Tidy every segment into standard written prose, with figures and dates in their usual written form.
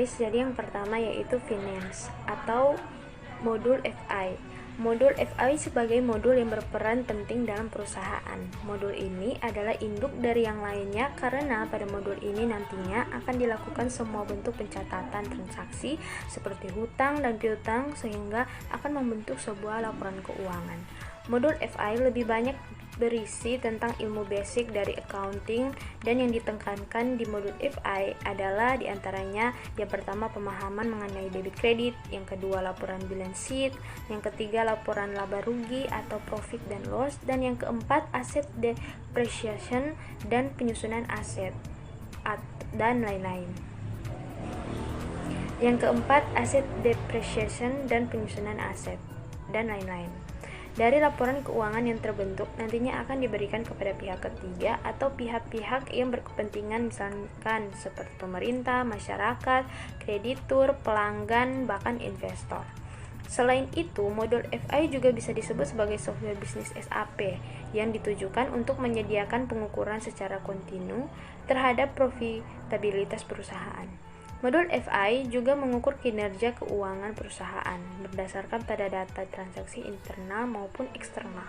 guys, jadi yang pertama yaitu finance atau modul FI. Modul FI sebagai modul yang berperan penting dalam perusahaan. Modul ini adalah induk dari yang lainnya karena pada modul ini nantinya akan dilakukan semua bentuk pencatatan transaksi seperti hutang dan piutang sehingga akan membentuk sebuah laporan keuangan. Modul FI lebih banyak berisi tentang ilmu basic dari accounting, dan yang ditekankan di modul FI adalah diantaranya yang pertama pemahaman mengenai debit kredit, yang kedua laporan balance sheet, yang ketiga laporan laba rugi atau profit dan loss, dan yang keempat asset depreciation dan penyusunan aset dan lain-lain. Yang keempat asset depreciation dan penyusunan aset dan lain-lain. Dari laporan keuangan yang terbentuk nantinya akan diberikan kepada pihak ketiga atau pihak-pihak yang berkepentingan, misalkan seperti pemerintah, masyarakat, kreditur, pelanggan, bahkan investor. Selain itu, modul FI juga bisa disebut sebagai software bisnis SAP yang ditujukan untuk menyediakan pengukuran secara kontinu terhadap profitabilitas perusahaan. Modul FI juga mengukur kinerja keuangan perusahaan berdasarkan pada data transaksi internal maupun eksternal.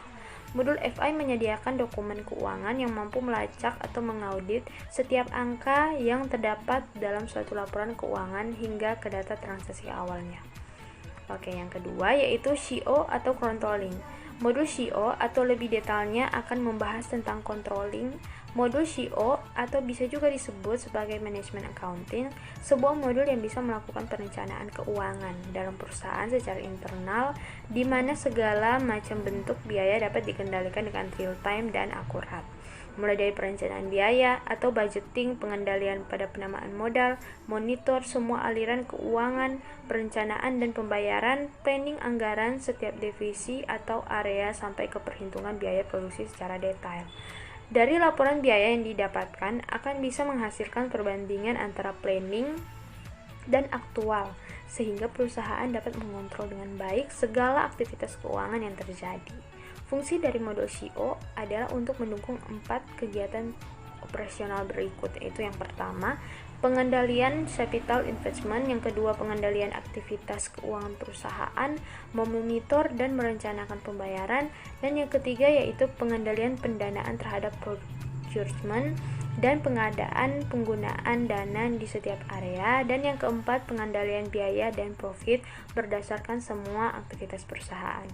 Modul FI menyediakan dokumen keuangan yang mampu melacak atau mengaudit setiap angka yang terdapat dalam suatu laporan keuangan hingga ke data transaksi awalnya. Oke, yang kedua yaitu CO atau controlling. Modul CO atau lebih detailnya akan membahas tentang controlling. Modul CO atau bisa juga disebut sebagai management accounting, sebuah modul yang bisa melakukan perencanaan keuangan dalam perusahaan secara internal, di mana segala macam bentuk biaya dapat dikendalikan dengan real time dan akurat. Mulai dari perencanaan biaya atau budgeting, pengendalian pada penamaan modal, monitor semua aliran keuangan, perencanaan dan pembayaran, planning anggaran setiap divisi atau area sampai ke perhitungan biaya produksi secara detail. Dari laporan biaya yang didapatkan akan bisa menghasilkan perbandingan antara planning dan aktual, sehingga perusahaan dapat mengontrol dengan baik segala aktivitas keuangan yang terjadi. Fungsi dari modul CO adalah untuk mendukung 4 kegiatan operasional berikut, yaitu yang pertama, pengendalian capital investment, yang kedua pengendalian aktivitas keuangan perusahaan, memonitor dan merencanakan pembayaran, dan yang ketiga yaitu pengendalian pendanaan terhadap procurement dan pengadaan penggunaan dana di setiap area, dan yang keempat pengendalian biaya dan profit berdasarkan semua aktivitas perusahaan.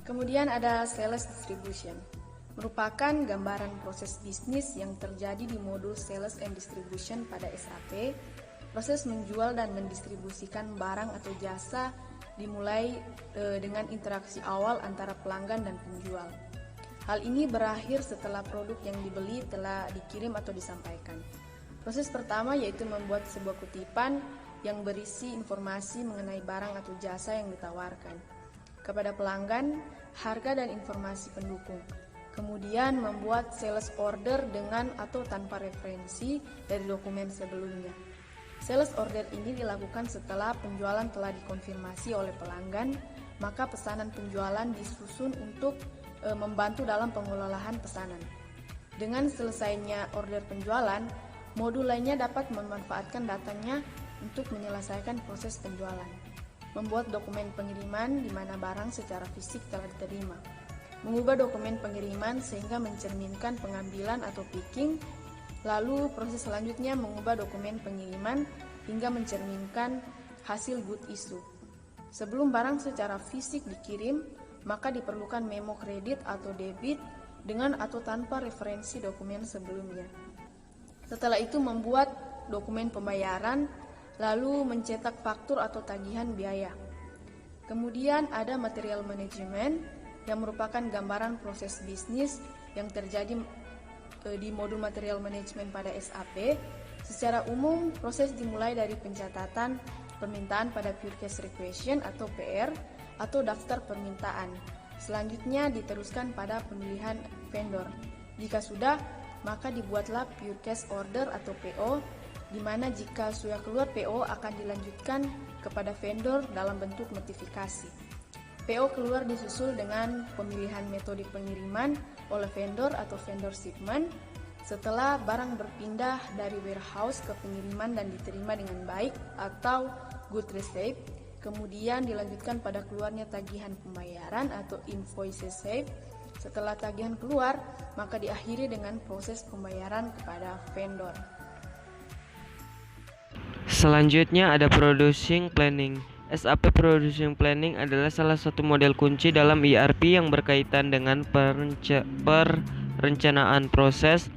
Kemudian ada sales distribution, merupakan gambaran proses bisnis yang terjadi di modul Sales and Distribution pada SAP. Proses menjual dan mendistribusikan barang atau jasa dimulai dengan interaksi awal antara pelanggan dan penjual. Hal ini berakhir setelah produk yang dibeli telah dikirim atau disampaikan. Proses pertama yaitu membuat sebuah kutipan yang berisi informasi mengenai barang atau jasa yang ditawarkan kepada pelanggan, harga dan informasi pendukung. Kemudian membuat sales order dengan atau tanpa referensi dari dokumen sebelumnya. Sales order ini dilakukan setelah penjualan telah dikonfirmasi oleh pelanggan, maka pesanan penjualan disusun untuk membantu dalam pengelolaan pesanan. Dengan selesainya order penjualan, modul lainnya dapat memanfaatkan datanya untuk menyelesaikan proses penjualan. Membuat dokumen pengiriman di mana barang secara fisik telah diterima. Mengubah dokumen pengiriman sehingga mencerminkan pengambilan atau picking, lalu proses selanjutnya mengubah dokumen pengiriman hingga mencerminkan hasil good issue. Sebelum barang secara fisik dikirim, maka diperlukan memo kredit atau debit dengan atau tanpa referensi dokumen sebelumnya. Setelah itu membuat dokumen pembayaran, lalu mencetak faktur atau tagihan biaya. Kemudian ada material management, yang merupakan gambaran proses bisnis yang terjadi di modul material management pada SAP. Secara umum, proses dimulai dari pencatatan permintaan pada purchase requisition atau PR atau daftar permintaan. Selanjutnya diteruskan pada pemilihan vendor. Jika sudah, maka dibuatlah purchase order atau PO, di mana jika sudah keluar PO akan dilanjutkan kepada vendor dalam bentuk notifikasi. PO keluar disusul dengan pemilihan metode pengiriman oleh vendor atau vendor shipment. setelah barang berpindah dari warehouse ke pengiriman dan diterima dengan baik atau good receipt, kemudian dilanjutkan pada keluarnya tagihan pembayaran atau invoice receipt. Setelah tagihan keluar, maka diakhiri dengan proses pembayaran kepada vendor. Selanjutnya ada Producing Planning. SAP Producing Planning adalah salah satu model kunci dalam ERP yang berkaitan dengan perencanaan proses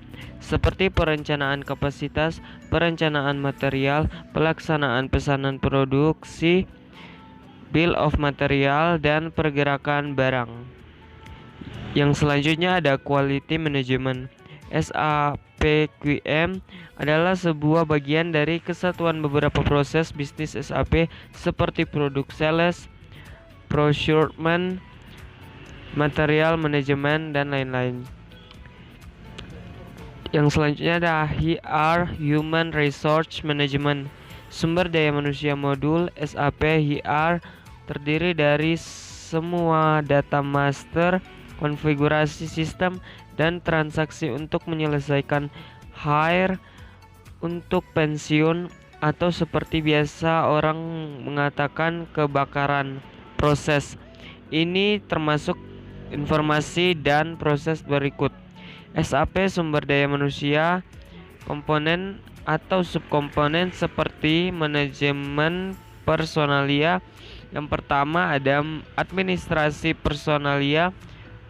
seperti perencanaan kapasitas, perencanaan material, pelaksanaan pesanan produksi, bill of material, dan pergerakan barang. Yang selanjutnya ada Quality Management. SAP QM adalah sebuah bagian dari kesatuan beberapa proses bisnis SAP seperti product sales, procurement, material management, dan lain-lain. Yang selanjutnya ada HR, Human Resource Management. Sumber daya manusia modul SAP HR terdiri dari semua data master, konfigurasi sistem, dan transaksi untuk menyelesaikan hire, untuk pensiun, atau seperti biasa orang mengatakan kebakaran proses. Ini termasuk informasi dan proses berikut. SAP sumber daya manusia, komponen atau subkomponen seperti manajemen personalia. Yang pertama ada administrasi personalia,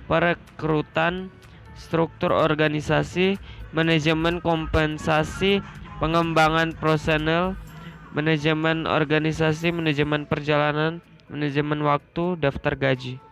perekrutan, struktur organisasi, manajemen kompensasi, pengembangan personel, manajemen organisasi, manajemen perjalanan, manajemen waktu, daftar gaji.